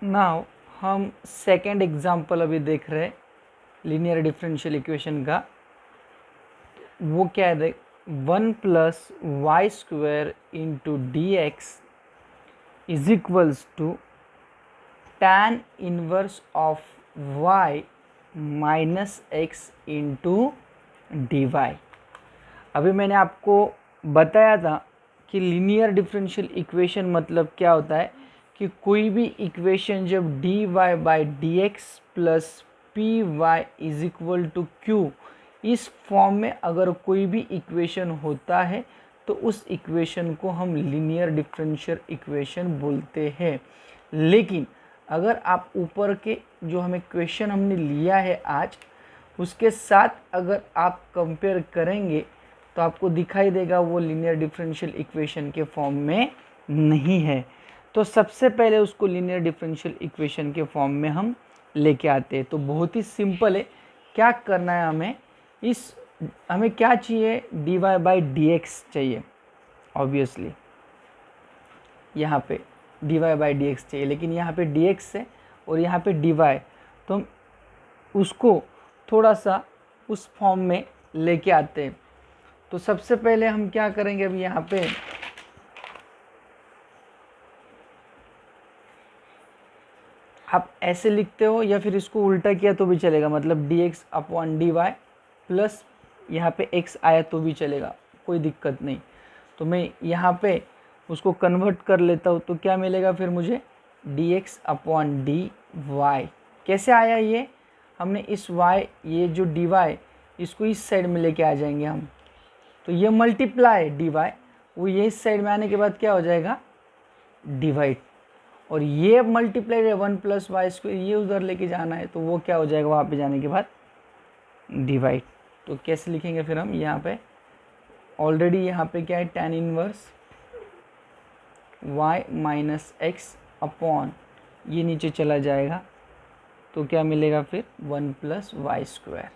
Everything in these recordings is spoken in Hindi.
नाउ हम सेकेंड एग्जाम्पल अभी देख रहे हैं लीनियर डिफरेंशियल इक्वेशन का। वो क्या है, देख 1+y² into d x is equals to tan inverse of y minus x into D y. अभी मैंने आपको बताया था कि लीनियर डिफरेंशियल इक्वेशन मतलब क्या होता है कि कोई भी इक्वेशन जब d y by d x plus p y is equal to q इस फॉर्म में अगर कोई भी इक्वेशन होता है तो उस इक्वेशन को हम लीनियर डिफरेंशियल इक्वेशन बोलते हैं। लेकिन अगर आप ऊपर के जो हमें क्वेश्चन हमने लिया है आज उसके साथ अगर आप कंपेयर करेंगे तो आपको दिखाई देगा वो लीनियर डिफरेंशियल इक्वेशन के फॉर्म में नहीं है। तो सबसे पहले उसको लीनियर डिफरेंशियल इक्वेशन के फॉर्म में हम लेके आते हैं। तो बहुत ही सिंपल है, क्या करना है हमें क्या चाहिए, d y by d x चाहिए। ऑब्वियसली यहाँ पे d y by d x चाहिए, लेकिन यहाँ पे डी एक्स है और यहाँ पे डी वाई, तो हम उसको थोड़ा सा उस फॉर्म में लेके आते हैं। तो सबसे पहले हम क्या करेंगे, अभी यहाँ पे आप ऐसे लिखते हो या फिर इसको उल्टा किया तो भी चलेगा, मतलब d x upon d Y plus यहाँ पे एक्स आया तो भी चलेगा, कोई दिक्कत नहीं। तो मैं यहाँ पे उसको कन्वर्ट कर लेता हूँ तो क्या मिलेगा फिर मुझे, d x upon d y. कैसे आया ये, हमने इस y ये जो डी वाई इसको इस साइड में लेके आ जाएंगे हम, तो ये मल्टीप्लाई डी वाई वो ये इस साइड में आने के बाद क्या हो जाएगा डिवाइड, और ये मल्टीप्लाई है 1+y² ये उधर लेके जाना है तो वो क्या हो जाएगा वहाँ पे जाने के बाद डिवाइड। तो कैसे लिखेंगे फिर हम, यहाँ पे ऑलरेडी यहाँ पे क्या है tan inverse y minus x upon ये नीचे चला जाएगा तो क्या मिलेगा फिर 1+y²।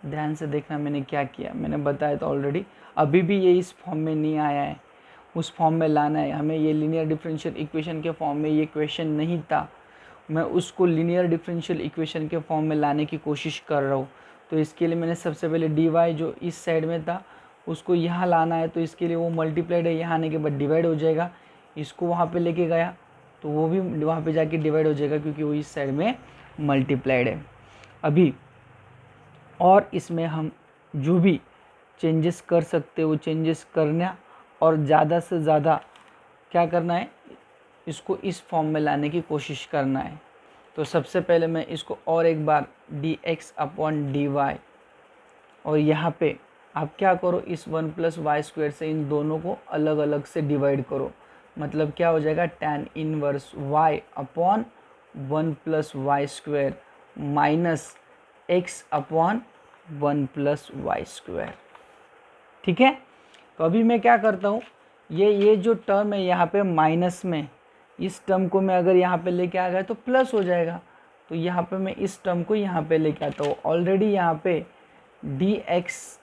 ध्यान से देखना मैंने क्या किया, मैंने बताया तो ऑलरेडी, अभी भी ये इस फॉर्म में नहीं आया है, उस फॉर्म में लाना है हमें। ये लीनियर डिफरेंशियल इक्वेशन के फॉर्म में ये क्वेश्चन नहीं था, मैं उसको लीनियर डिफरेंशियल इक्वेशन के फॉर्म में लाने की कोशिश कर रहा हूँ। तो इसके लिए मैंने सबसे पहले डी वाई जो इस साइड में था उसको यहाँ लाना है, तो इसके लिए वो मल्टीप्लाइड है, यहाँ आने के बाद डिवाइड हो जाएगा। इसको वहाँ पे लेके गया तो वो भी वहाँ पे जाके डिवाइड हो जाएगा क्योंकि वो इस साइड में मल्टीप्लाइड है। अभी और इसमें हम जो भी चेंजेस कर सकते हो वो चेंजेस करना, और ज़्यादा से ज़्यादा क्या करना है, इसको इस फॉर्म में लाने की कोशिश करना है। तो सबसे पहले मैं इसको और एक बार d x upon d y, और यहाँ पे आप क्या करो, इस 1+y² से इन दोनों को अलग अलग से डिवाइड करो, मतलब क्या हो जाएगा tan inverse y upon 1+y² minus x upon 1+y²। ठीक है, तो अभी मैं क्या करता हूँ, ये जो टर्म है यहाँ पे माइनस में, इस टर्म को मैं अगर यहाँ पे लेके आ गया तो प्लस हो जाएगा, तो यहाँ पे मैं इस टर्म को यहाँ पे लेके आता हूँ। ऑलरेडी यहाँ पे d x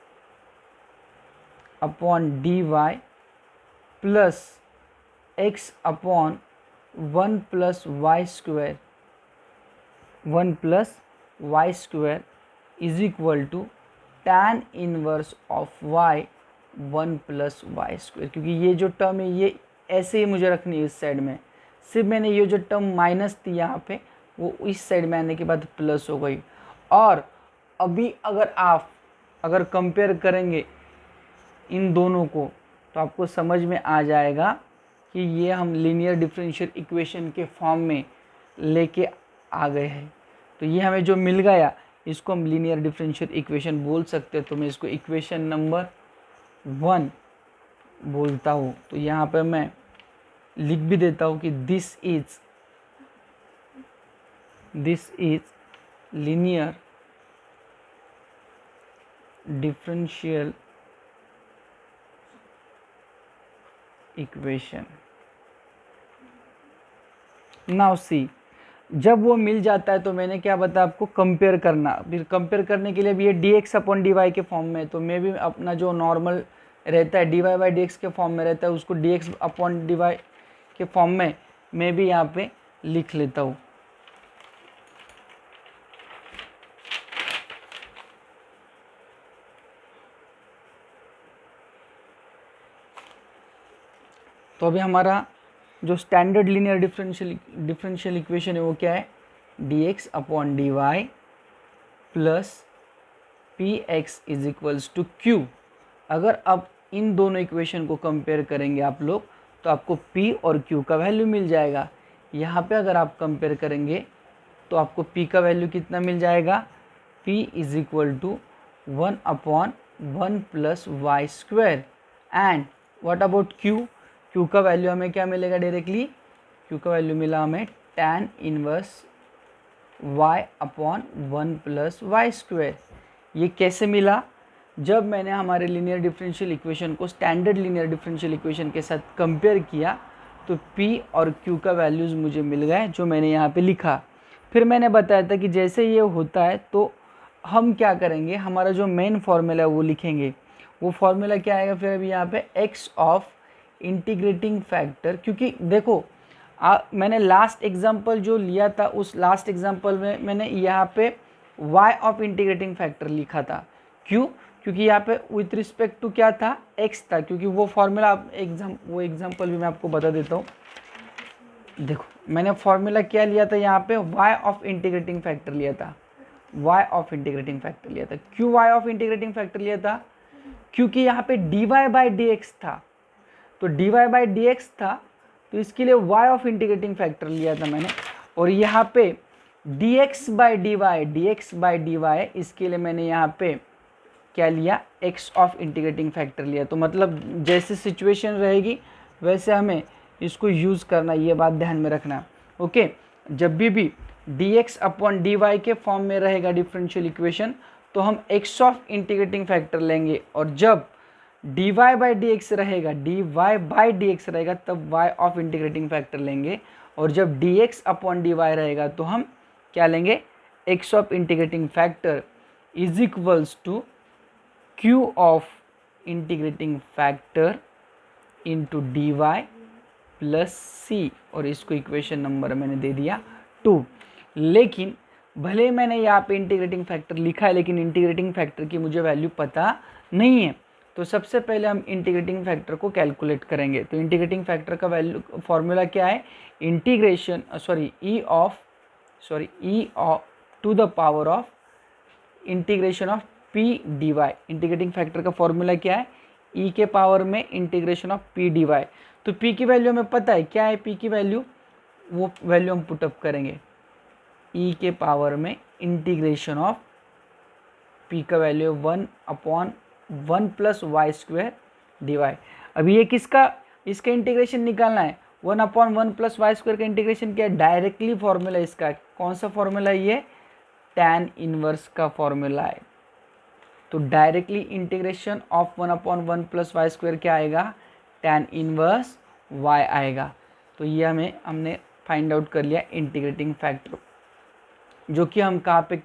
upon d Y plus x upon 1+y² 1+y² is equal to tan inverse of y 1+y², क्योंकि ये जो टर्म है ये ऐसे ही मुझे रखनी है इस साइड में, सिर्फ मैंने ये जो टर्म माइनस थी यहाँ पे वो इस साइड में आने के बाद प्लस हो गई। और अभी अगर कंपेयर करेंगे इन दोनों को तो आपको समझ में आ जाएगा कि ये हम लीनियर डिफरेंशियल इक्वेशन के फॉर्म में लेके आ गए हैं। तो ये हमें जो मिल गया इसको हम लीनियर डिफरेंशियल इक्वेशन बोल सकते हैं। तो मैं इसको इक्वेशन नंबर 1 बोलता हूँ। तो यहाँ पे मैं लिख भी देता हूँ कि this is linear differential equation. Now see, जब वो मिल जाता है तो मैंने क्या बताया आपको, कंपेयर करना। फिर कंपेयर करने के लिए भी ये d x upon d y के फॉर्म में, तो मैं भी अपना जो नॉर्मल रहता है d y by d x के फॉर्म में रहता है उसको d x upon d y के फॉर्म में मैं भी यहाँ पे लिख लेता हूँ। तो अभी हमारा जो स्टैंडर्ड लीनियर डिफरेंशियल इक्वेशन है वो क्या है, dx upon dy plus p x is equals to q. अगर आप इन दोनों इक्वेशन को कंपेयर करेंगे आप लोग, तो आपको p और q का वैल्यू मिल जाएगा। यहाँ पे अगर आप कंपेयर करेंगे तो आपको p का वैल्यू कितना मिल जाएगा, p is equal to 1 upon 1 plus y square. And what about q, q का वैल्यू हमें क्या मिलेगा डायरेक्टली, q का वैल्यू मिला हमें tan inverse y upon 1 plus y square. ये कैसे मिला, जब मैंने हमारे लीनियर डिफरेंशियल इक्वेशन को स्टैंडर्ड लीनियर डिफरेंशियल इक्वेशन के साथ कंपेयर किया तो p और q का वैल्यूज़ मुझे मिल गए जो मैंने यहाँ पे लिखा। फिर मैंने बताया था कि जैसे ये होता है तो हम क्या करेंगे, हमारा जो मेन फॉर्मूला है वो लिखेंगे। वो फॉर्मूला क्या आएगा फिर अभी यहाँ पे x ऑफ इंटीग्रेटिंग फैक्टर, क्योंकि देखो मैंने लास्ट एग्जाम्पल जो लिया था उस लास्ट एग्जाम्पल में मैंने यहाँ पे y ऑफ इंटीग्रेटिंग फैक्टर लिखा था। क्यों, क्योंकि यहाँ पे विथ रिस्पेक्ट टू क्या था, x था, क्योंकि वो फॉर्मूला वो एग्जाम्पल भी मैं आपको बता देता हूँ। देखो मैंने फॉर्मूला क्या लिया था यहाँ पे, y ऑफ इंटीग्रेटिंग फैक्टर लिया था, y ऑफ इंटीग्रेटिंग फैक्टर लिया था। क्यों y ऑफ इंटीग्रेटिंग फैक्टर लिया था, क्योंकि यहाँ पे dy बाई dx था, तो dy बाई dx था तो इसके लिए y ऑफ इंटीग्रेटिंग फैक्टर लिया था मैंने। और यहाँ पे dx बाई dy इसके लिए मैंने यहाँ पे क्या लिया, x ऑफ इंटीग्रेटिंग फैक्टर लिया। तो मतलब जैसे सिचुएशन रहेगी वैसे हमें इसको यूज़ करना, ये बात ध्यान में रखना। ओके, जब भी dx अपॉन dy के फॉर्म में रहेगा डिफरेंशियल इक्वेशन तो हम x ऑफ इंटीग्रेटिंग फैक्टर लेंगे, और जब dy बाई dx रहेगा, dy बाई dx रहेगा तब y ऑफ इंटीग्रेटिंग फैक्टर लेंगे, और जब dx अपॉन dy रहेगा तो हम क्या लेंगे, x of integrating factor is equals to q of integrating factor into dy plus c, और इसको इक्वेशन नंबर मैंने दे दिया 2। लेकिन भले मैंने यहाँ पे इंटीग्रेटिंग फैक्टर लिखा है लेकिन इंटीग्रेटिंग फैक्टर की मुझे वैल्यू पता नहीं है, तो सबसे पहले हम इंटीग्रेटिंग फैक्टर को कैलकुलेट करेंगे। तो इंटीग्रेटिंग फैक्टर का वैल्यू फॉर्मूला क्या है, integration e of to the power of integration of p d y. Integrating factor का फॉर्मूला क्या है, ई के पावर में integration of p d y. तो पी की वैल्यू हमें पता है क्या है, पी की वैल्यू, वो वैल्यू हम पुटअप करेंगे, ई के पावर में इंटीग्रेशन ऑफ पी का value 1 upon 1 plus y square d y. अभी ये किसका, इसका इंटीग्रेशन निकालना है, 1 अपॉन 1 प्लस वाई स्क्वायर का इंटीग्रेशन क्या है, डायरेक्टली फॉर्मूला इसका, कौन सा फॉर्मूला है ये, tan इनवर्स का फॉर्मूला है। तो directly integration of 1 upon 1 plus y square क्या आएगा, tan इनवर्स y आएगा। तो ये हमने फाइंड आउट कर लिया इंटीग्रेटिंग फैक्टर, जो कि हम कहाँ पे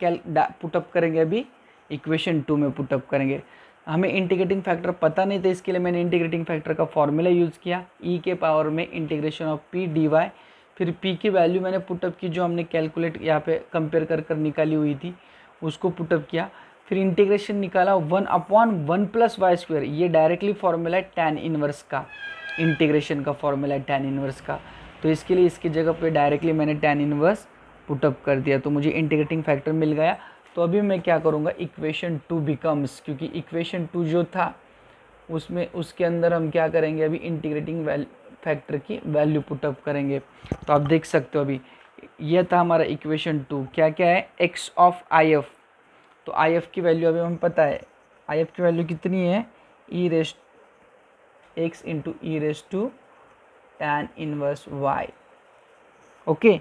पुटअप करेंगे, अभी इक्वेशन 2 में पुटअप करेंगे। हमें इंटीग्रेटिंग फैक्टर पता नहीं था, इसके लिए मैंने इंटीग्रेटिंग फैक्टर का फॉर्मूला यूज़ किया, ई के पावर में integration of p d y. फिर पी की वैल्यू मैंने पुटअप की, जो हमने कैलकुलेट यहाँ पे कंपेयर कर निकाली हुई थी उसको पुटअप किया। फिर इंटीग्रेशन निकाला 1 अपॉन 1 प्लस वाई स्क्वायर, ये डायरेक्टली फॉर्मूला है tan इनवर्स का, इंटीग्रेशन का फॉर्मूला है tan इनवर्स का। तो इसके लिए इसकी जगह पे डायरेक्टली मैंने tan इनवर्स पुटअप कर दिया, तो मुझे इंटीग्रेटिंग फैक्टर मिल गया। तो अभी मैं क्या करूँगा, इक्वेशन 2 बिकम्स, क्योंकि इक्वेशन 2 जो था उसमें उसके अंदर हम क्या करेंगे, अभी इंटीग्रेटिंग फैक्टर की वैल्यू पुटअप करेंगे। तो आप देख सकते हो अभी यह था हमारा इक्वेशन 2, क्या क्या है, x ऑफ आई एफ। तो आई एफ की वैल्यू अभी हमें पता है, आई एफ की वैल्यू कितनी है, e raise x into e raise to tan inverse y. Okay,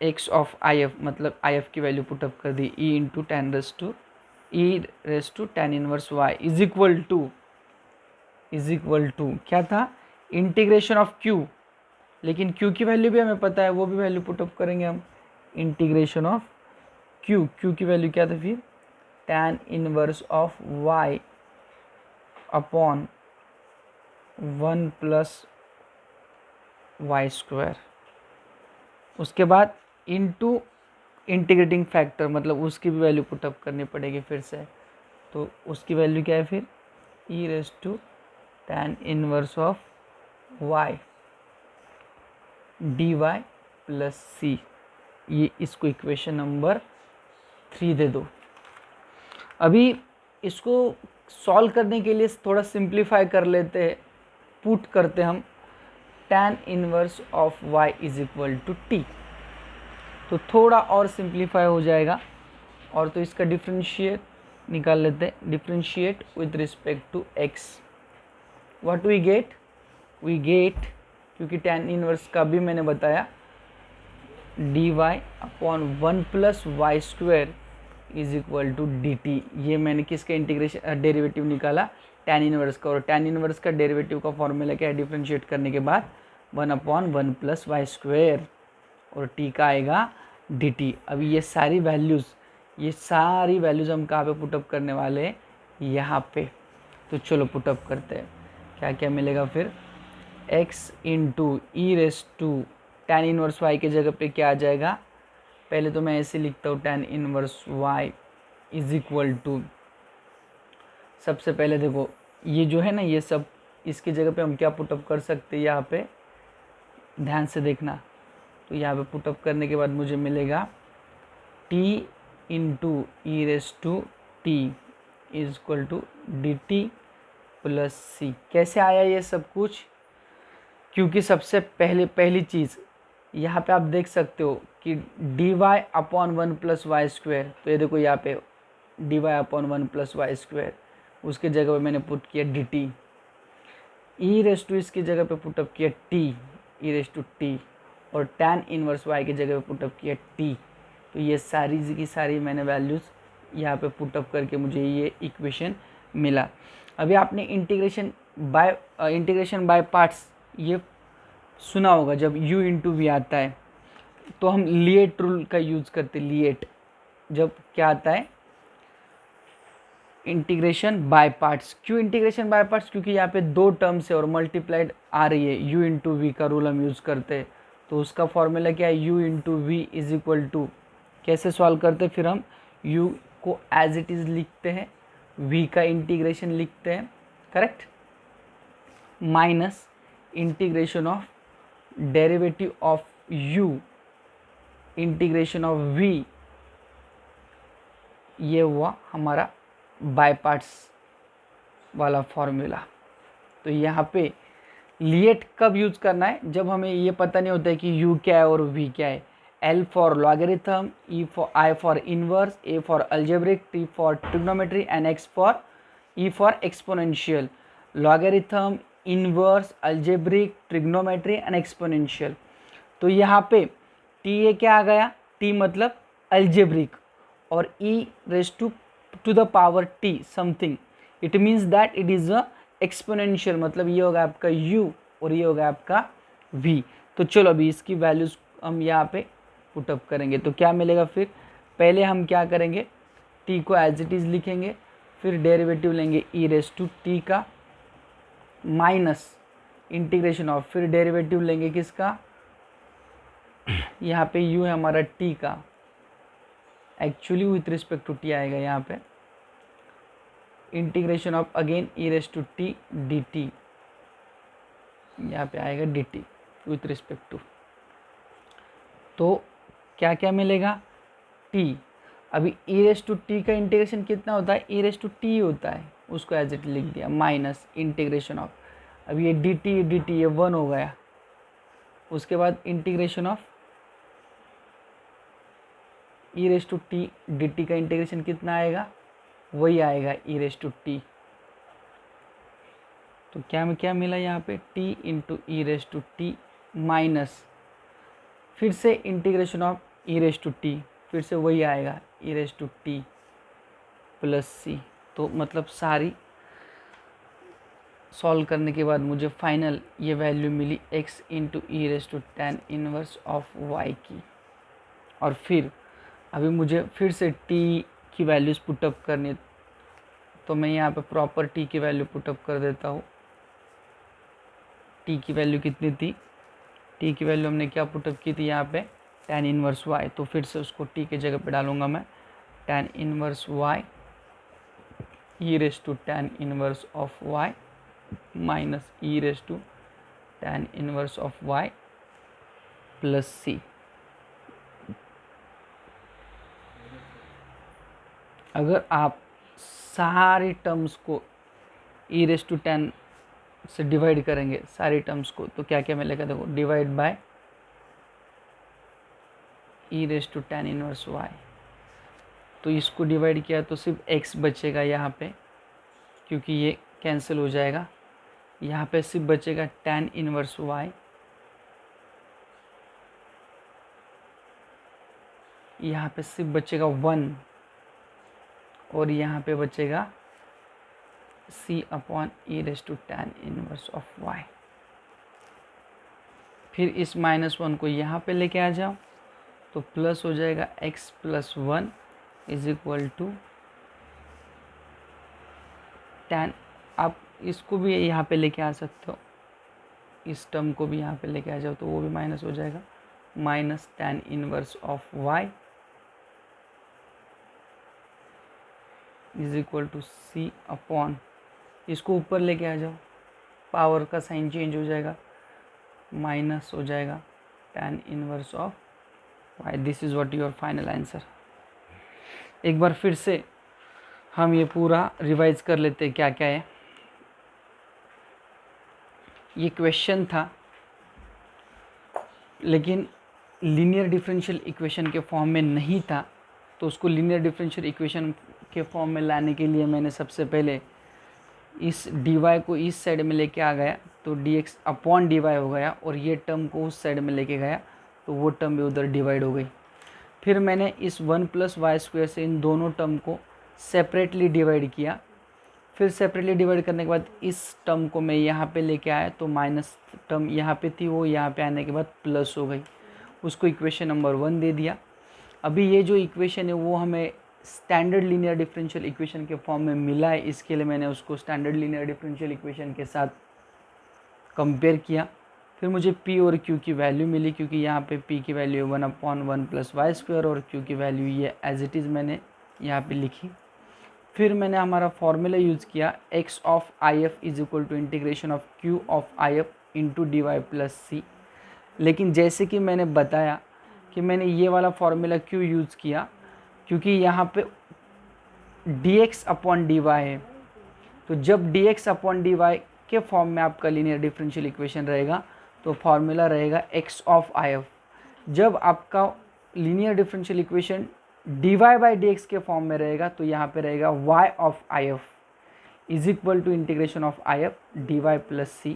x of I F मतलब आई एफ की वैल्यू पुटअप कर दी, e into tan raise to tan inverse y is equal to क्या था, इंटीग्रेशन ऑफ क्यू। लेकिन क्यू की वैल्यू भी हमें पता है, वो भी वैल्यू पुटअप करेंगे हम, इंटीग्रेशन ऑफ क्यू की वैल्यू क्या था फिर, tan inverse of y upon 1 plus y square. उसके बाद इनटू इंटीग्रेटिंग फैक्टर, मतलब उसकी भी वैल्यू पुटअप करनी पड़ेगी फिर से। तो उसकी वैल्यू क्या है फिर, e raise to tan inverse of y d Y plus C. ये इसको इक्वेशन नंबर 3 दे दो। अभी इसको सॉल्व करने के लिए थोड़ा सिंप्लीफाई कर लेते हैं, पुट करते हम tan inverse of y is equal to t, तो थोड़ा और सिंप्लीफाई हो जाएगा। और तो इसका डिफरेंशिएट निकाल लेते हैं, differentiate with respect to x, what we get, क्योंकि tan इनवर्स का भी मैंने बताया dy upon 1 plus y square is equal to d t. ये मैंने किसका इंटीग्रेशन डेरिवेटिव निकाला, tan इनवर्स का, और tan इनवर्स का डेरिवेटिव का फॉर्मूला क्या है, डिफरेंशिएट करने के बाद 1 अपॉन 1 प्लस वाई स्क्वायर, और t का आएगा डी टी। अभी ये सारी वैल्यूज़ हम कहाँ पे पुटअप करने वाले हैं, यहाँ पे। तो चलो पुटअप करते हैं, क्या क्या मिलेगा फिर, x into e raise to tan inverse y के जगह पे क्या आ जाएगा, पहले तो मैं ऐसे लिखता हूँ tan inverse y is equal to, सबसे पहले देखो ये जो है ना ये सब, इसकी जगह पे हम क्या पुटअप कर सकते हैं, यहाँ पे ध्यान से देखना। तो यहाँ पे पुटअप करने के बाद मुझे मिलेगा t into e raise to t is equal to d t plus C. कैसे आया ये सब कुछ, क्योंकि सबसे पहली चीज़ यहाँ पे आप देख सकते हो कि d y upon 1 plus y square, तो ये देखो यहाँ पे d y upon 1 plus y square, उसके जगह पे मैंने पुट किया d t, e raise to इसकी जगह पे पुटअप किया t e raise to t, और tan इनवर्स y की जगह पे पुटअप किया t। तो ये सारी की सारी मैंने वैल्यूज़ यहाँ पे पुटअप करके मुझे ये इक्वेशन मिला। अभी आपने इंटीग्रेशन बाय पार्ट्स ये सुना होगा, जब u इंटू वी आता है तो हम लिएट रूल का यूज़ करते, लिएट जब क्या आता है, इंटीग्रेशन बाय पार्ट्स। क्यों इंटीग्रेशन बाय पार्ट्स, क्योंकि यहाँ पे दो टर्म्स है और मल्टीप्लाइड आ रही है, u इंटू वी का रूल हम यूज़ करते हैं। तो उसका फॉर्मूला क्या है, u into v is equal to, कैसे सॉल्व करते हैं फिर हम, u को एज इट इज़ लिखते हैं, v का इंटीग्रेशन लिखते हैं, correct, minus integration of derivative of u integration of v, ये हुआ हमारा बाय पार्ट्स वाला फॉर्मूला। तो यहाँ पे लिएट कब यूज़ करना है, जब हमें ये पता नहीं होता है कि u क्या है और v क्या है। L for logarithm, I for inverse, A for algebraic, T for trigonometry and E for exponential. Logarithm, inverse, algebraic, trigonometry and exponential. तो यहाँ पे T ये क्या आ गया, T मतलब अलजेब्रिक, और E raise to the power T something, it means that it is a exponential, मतलब ये होगा आपका u और ये होगा आपका v। तो चलो अभी इसकी वैल्यूज़ हम यहाँ पे पुटअप करेंगे, तो क्या मिलेगा फिर, पहले हम क्या करेंगे, t को एज इट इज़ लिखेंगे, फिर डेरिवेटिव लेंगे ई रेस टू टी का, माइनस इंटीग्रेशन ऑफ, फिर डेरिवेटिव लेंगे किसका, यहाँ पे u है हमारा t का, actually with respect to t आएगा यहाँ पे, integration of again e raise to t d t, यहाँ पे आएगा d t with respect to. तो क्या क्या मिलेगा, t, अभी ई रेस टू टी का इंटीग्रेशन कितना होता है, ई रेस टू टी होता है, उसको एज इट लिख दिया, माइनस इंटीग्रेशन ऑफ, अब ये डी टी ये 1 हो गया, उसके बाद integration of e raise to t d t का इंटीग्रेशन कितना आएगा, वही आएगा ई रेस टू टी। तो क्या मिला यहाँ पे, t into e raise to t minus फिर से integration of e raise to t, फिर से वही आएगा e raise to t plus c. तो मतलब सारी सॉल्व करने के बाद मुझे फाइनल ये वैल्यू मिली x into e raise to tan inverse of y की। और फिर अभी मुझे फिर से t की वैल्यूज़ पुटअप करनी, तो मैं यहाँ पे प्रॉपर t की वैल्यू पुटअप कर देता हूँ। t की वैल्यू कितनी थी, t की वैल्यू हमने क्या पुटअप की थी यहाँ पे, tan इनवर्स y, तो फिर से उसको t के जगह पे डालूंगा मैं, tan inverse y e raise to tan inverse of y minus e raise to tan inverse of y plus c। अगर आप सारे टर्म्स को e रेस टू tan से डिवाइड करेंगे सारी टर्म्स को, तो क्या क्या मिलेगा, देखो divide by e raise to tan inverse y, तो इसको डिवाइड किया तो सिर्फ x बचेगा यहाँ पे, क्योंकि ये कैंसिल हो जाएगा। यहाँ पे सिर्फ बचेगा tan इनवर्स y, यहाँ पे सिर्फ बचेगा 1 और यहाँ पे बचेगा c upon e raise to tan inverse of y। फिर इस -1 को यहाँ पे लेके आ जाओ तो प्लस हो जाएगा x plus 1 is equal to tan। आप इसको भी यहाँ पे लेके आ सकते हो, इस टर्म को भी यहाँ पे लेके आ जाओ तो वो भी माइनस हो जाएगा, minus tan inverse of y is equal to c upon, इसको ऊपर लेके आ जाओ, पावर का साइन चेंज हो जाएगा, माइनस हो जाएगा tan inverse of y। This is what your final answer. एक बार फिर से हम ये पूरा रिवाइज कर लेते हैं क्या क्या है। ये क्वेश्चन था, लेकिन लीनियर डिफरेंशियल इक्वेशन के फॉर्म में नहीं था, तो उसको लीनियर डिफरेंशियल इक्वेशन के फॉर्म में लाने के लिए मैंने सबसे पहले इस dy को इस साइड में लेके आ गया, तो dx अपॉन dy हो गया, और ये टर्म को उस साइड में लेके गया तो वो टर्म भी उधर डिवाइड हो गई। फिर मैंने इस 1 प्लस वाई स्क्वायर से इन दोनों टर्म को सेपरेटली डिवाइड किया। फिर सेपरेटली डिवाइड करने के बाद इस टर्म को मैं यहाँ पे लेके आया, तो माइनस टर्म यहाँ पे थी, वो यहाँ पे आने के बाद प्लस हो गई, उसको इक्वेशन नंबर 1 दे दिया। अभी ये जो इक्वेशन है वो हमें स्टैंडर्ड लीनियर डिफरेंशियल इक्वेशन के फॉर्म में मिला है, इसके लिए मैंने उसको स्टैंडर्ड लीनियर डिफरेंशियल इक्वेशन के साथ कंपेयर किया। फिर मुझे p और q की वैल्यू मिली, क्योंकि यहाँ पे p की वैल्यू 1/1 प्लस वाई स्क्वायर और q की वैल्यू ये एज इट इज़ मैंने यहाँ पे लिखी। फिर मैंने हमारा फॉर्मूला यूज़ किया, x of I F is equal to integration of q of I F into D Y plus C. लेकिन जैसे कि मैंने बताया कि मैंने ये वाला फॉर्मूला क्यों यूज़ किया, क्योंकि यहाँ पे dx अपॉन dy है, तो जब dx अपॉन dy के फॉर्म में आपका लीनियर डिफरेंशियल इक्वेशन रहेगा तो फॉर्मूला रहेगा x ऑफ आई एफ। जब आपका linear differential equation dy by dx के फॉर्म में रहेगा तो यहाँ पे रहेगा y of I F is equal to integration of I F d Y plus C.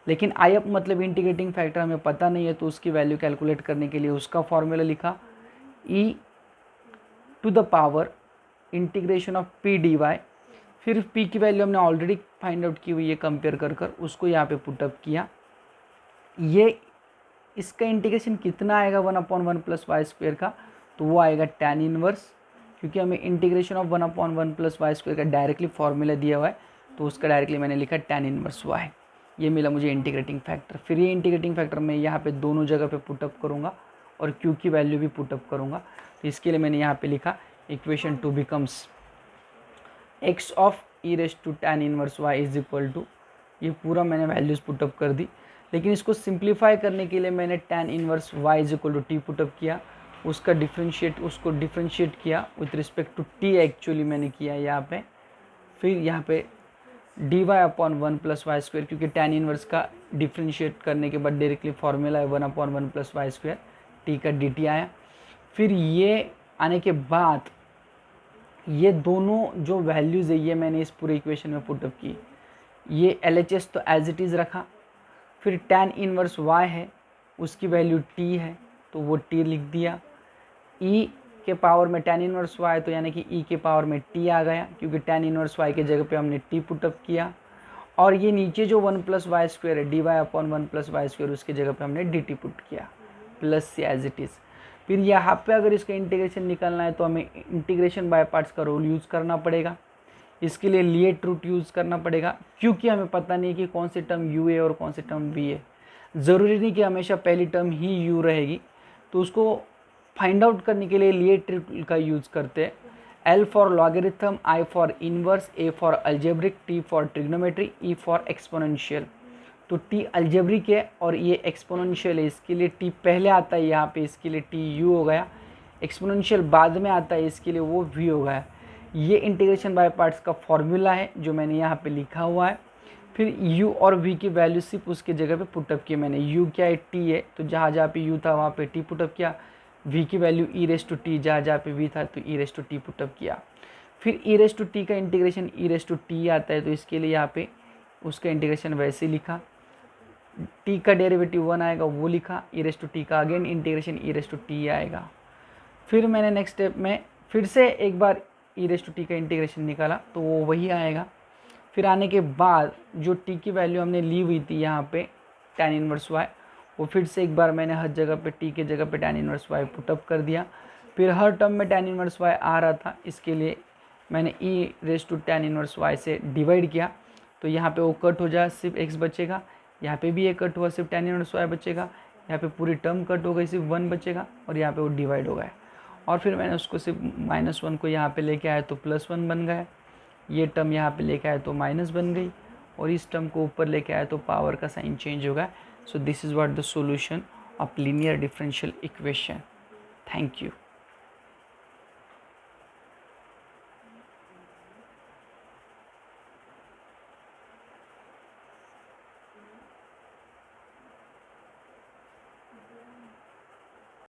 लेकिन आई एफ मतलब इंटीग्रेटिंग फैक्टर हमें पता नहीं है, तो उसकी वैल्यू कैलकुलेट करने के लिए उसका फॉर्मूला लिखा e to the power integration of p d y. फिर p की वैल्यू हमने ऑलरेडी फाइंड आउट की हुई है कंपेयर कर कर, उसको यहाँ पे पुटअप किया। ये इसका इंटीग्रेशन कितना आएगा 1/1 प्लस वाई स्क्वायर का, तो वो आएगा tan इनवर्स, क्योंकि हमें integration of 1/1 plus y square का डायरेक्टली फॉर्मूला दिया हुआ है, तो उसका डायरेक्टली मैंने लिखा tan इनवर्स y। ये मिला मुझे इंटीग्रेटिंग फैक्टर। फिर ये इंटीग्रेटिंग फैक्टर मैं यहाँ पे दोनों जगह पे पुटअप करूँगा और q की वैल्यू भी पुटअप करूँगा, तो इसके लिए मैंने यहाँ पे लिखा equation 2 becomes x of e raise to tan inverse y is equal to, ये पूरा मैंने वैल्यूज़ पुटअप कर दी। लेकिन इसको सिंप्लीफाई करने के लिए मैंने tan inverse y is equal to t put up किया, उसको डिफ्रेंशिएट किया with respect to t, actually मैंने किया यहाँ पे। फिर यहाँ पे dy upon 1 plus y square, क्योंकि tan इनवर्स का डिफ्रेंशिएट करने के बाद डायरेक्टली फॉर्मूला है 1/1 प्लस वाई स्क्वायर, t का dt आया। फिर ये आने के बाद ये दोनों जो वैल्यूज़ है ये मैंने इस पूरे इक्वेशन में पुटअप की। ये LHS तो एज इट इज़ रखा। फिर tan इनवर्स y है, उसकी वैल्यू t है, तो वो t लिख दिया। e के पावर में tan इनवर्स y, तो यानी कि e के पावर में t आ गया, क्योंकि tan इनवर्स y के जगह पे हमने t पुटअप किया। और ये नीचे जो 1 प्लस वाई स्क्वायर है, dy upon 1 plus y square, उसके जगह पे हमने dt पुट किया प्लस से एज इट इज़। फिर यहाँ पे अगर इसका इंटीग्रेशन निकालना है तो हमें इंटीग्रेशन बाय पार्ट्स का रूल यूज़ करना पड़ेगा। इसके लिए लिएट रूट यूज़ करना पड़ेगा, क्योंकि हमें पता नहीं कि कौन सी टर्म u है और कौन सी टर्म v है। ज़रूरी नहीं कि हमेशा पहली टर्म ही u रहेगी, तो उसको फाइंड आउट करने के लिए लिए ट्रिक का यूज़ करते हैं। L for logarithm, I for inverse, A for algebraic, T for trigonometry, E for exponential. तो T अलजेब्रिक है और ये एक्सपोनेंशियल है, इसके लिए T पहले आता है यहाँ पे, इसके लिए T U हो गया। एक्सपोनेंशियल बाद में आता है, इसके लिए वो V हो गया। ये इंटीग्रेशन बाय पार्ट्स का फॉर्मूला है जो मैंने यहाँ पे लिखा हुआ है। फिर U और V की वैल्यू सिर्फ उसके जगह पे पुटअप किया मैंने। U क्या है, T है, तो जहाँ जहाँ पे U था वहाँ पे T पुटअप किया। V की value e race to t, जहाँ जहाँ पे V था तो e race to t put up किया। फिर e रेस टू टी का integration e race to t आता है, तो इसके लिए यहाँ पे उसका इंटीग्रेशन वैसे लिखा। t का डेरिवेटिव 1 आएगा वो लिखा, e रेस टू टी का again integration e race to t आएगा। फिर मैंने नेक्स्ट स्टेप में फिर से एक बार e रेस टू टी का इंटीग्रेशन निकाला तो वो वही आएगा। फिर आने के बाद जो t की वैल्यू हमने ली हुई थी यहाँ पे tan इनवर्स y, वो फिर से एक बार मैंने हर जगह पे t के जगह पे tan इनवर्स y पुटअप कर दिया। फिर हर टर्म में tan इनवर्स y आ रहा था, इसके लिए मैंने e raise to tan inverse y से डिवाइड किया, तो यहाँ पे वो कट हो जाए, सिर्फ x बचेगा। यहाँ पे भी ये कट हुआ, सिर्फ tan इनवर्स y बचेगा। यहाँ पे पूरी टर्म कट हो गई, सिर्फ 1 बचेगा और यहाँ पे वो डिवाइड हो गया। और फिर मैंने उसको सिर्फ -1 को यहाँ पे लेके आया तो +1 बन गया। ये टर्म यहाँ पे लेके आया तो माइनस बन गई, और इस टर्म को ऊपर लेके आया तो पावर का साइन चेंज होगा। So this is what the solution of linear differential equation. Thank you.